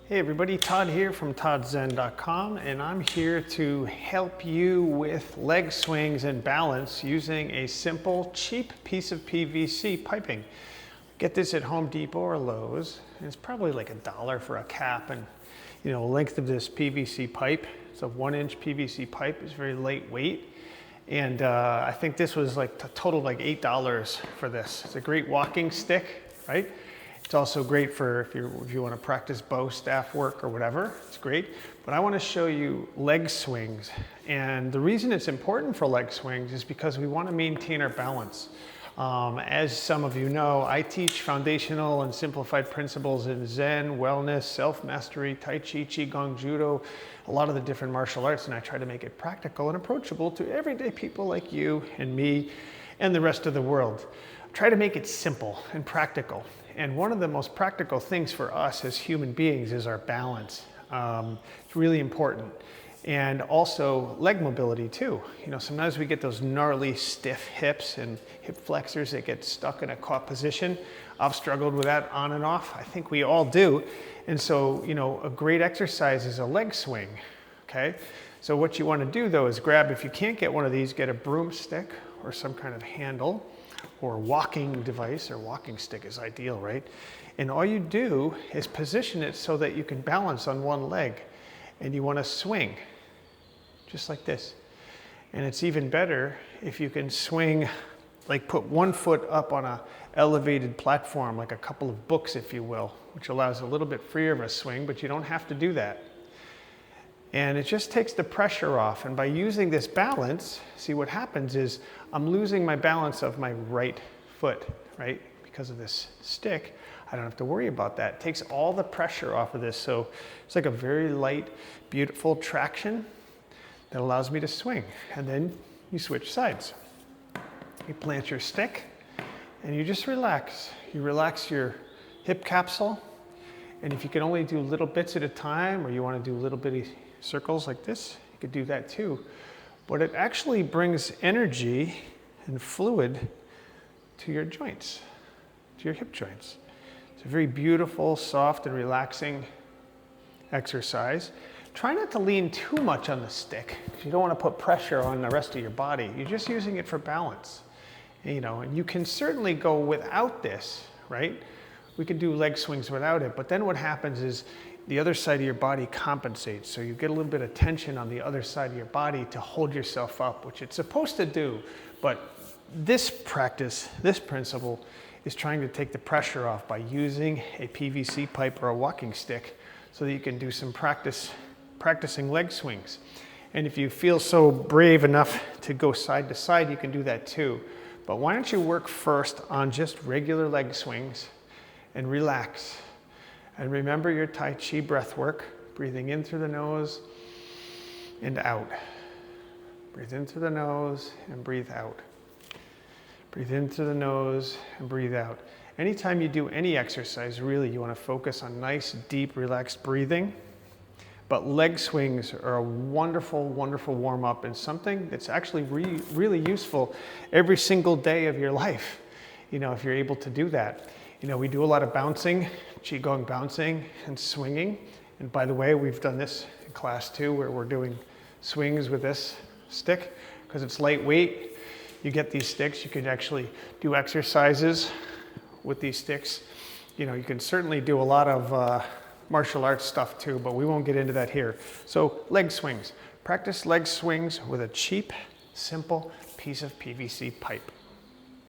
Hey everybody, Todd here from toddzen.com, and I'm here to help you with leg swings and balance using a simple, cheap piece of PVC piping. Get this at Home Depot or Lowe's, and it's probably like $1 for a cap, and the length of this PVC pipe, it's a 1-inch PVC pipe, it's very lightweight, and I think this was like a total like $8 for this. It's a great walking stick, right? It's also great for if you want to practice bow staff work or whatever, it's great. But I want to show you leg swings. And the reason it's important for leg swings is because we want to maintain our balance. As some of you know, I teach foundational and simplified principles in Zen, wellness, self-mastery, Tai Chi, Qigong, Judo, a lot of the different martial arts, and I try to make it practical and approachable to everyday people like you and me and the rest of the world. Try to make it simple and practical. And one of the most practical things for us as human beings is our balance. It's really important. And also leg mobility too. Sometimes we get those gnarly stiff hips and hip flexors that get stuck in a caught position. I've struggled with that on and off. I think we all do. And so, a great exercise is a leg swing, okay? So what you want to do though is grab, if you can't get one of these, get a broomstick or some kind of handle, or walking device, or walking stick is ideal, right? And all you do is position it so that you can balance on one leg, and you want to swing just like this. And it's even better if you can swing, like put one foot up on a elevated platform, like a couple of books, if you will, which allows a little bit freer of a swing, but you don't have to do that. And it just takes the pressure off. And by using this balance, see what happens is I'm losing my balance of my right foot, right? Because of this stick, I don't have to worry about that. It takes all the pressure off of this. So it's like a very light, beautiful traction that allows me to swing. And then you switch sides. You plant your stick and you just relax. You relax your hip capsule. And if you can only do little bits at a time, or you want to do little bitty circles like this, you could do that too. But it actually brings energy and fluid to your joints, to your hip joints. It's a very beautiful, soft, and relaxing exercise. Try not to lean too much on the stick, because you don't want to put pressure on the rest of your body. You're just using it for balance. And you can certainly go without this, right? We can do leg swings without it, but then what happens is the other side of your body compensates. So you get a little bit of tension on the other side of your body to hold yourself up, which it's supposed to do. But this practice, this principle, is trying to take the pressure off by using a PVC pipe or a walking stick so that you can do some practicing leg swings. And if you feel so brave enough to go side to side, you can do that too. But why don't you work first on just regular leg swings and relax. And remember your Tai Chi breath work, breathing in through the nose and out. Breathe in through the nose and breathe out. Breathe in through the nose and breathe out. Anytime you do any exercise, really, you want to focus on nice, deep, relaxed breathing. But leg swings are a wonderful, wonderful warm-up, and something that's actually really useful every single day of your life, if you're able to do that. We do a lot of bouncing, Qigong bouncing and swinging. And by the way, we've done this in class too, where we're doing swings with this stick because it's lightweight. You get these sticks, you can actually do exercises with these sticks. You can certainly do a lot of martial arts stuff too, but we won't get into that here. So leg swings. Practice leg swings with a cheap, simple piece of PVC pipe.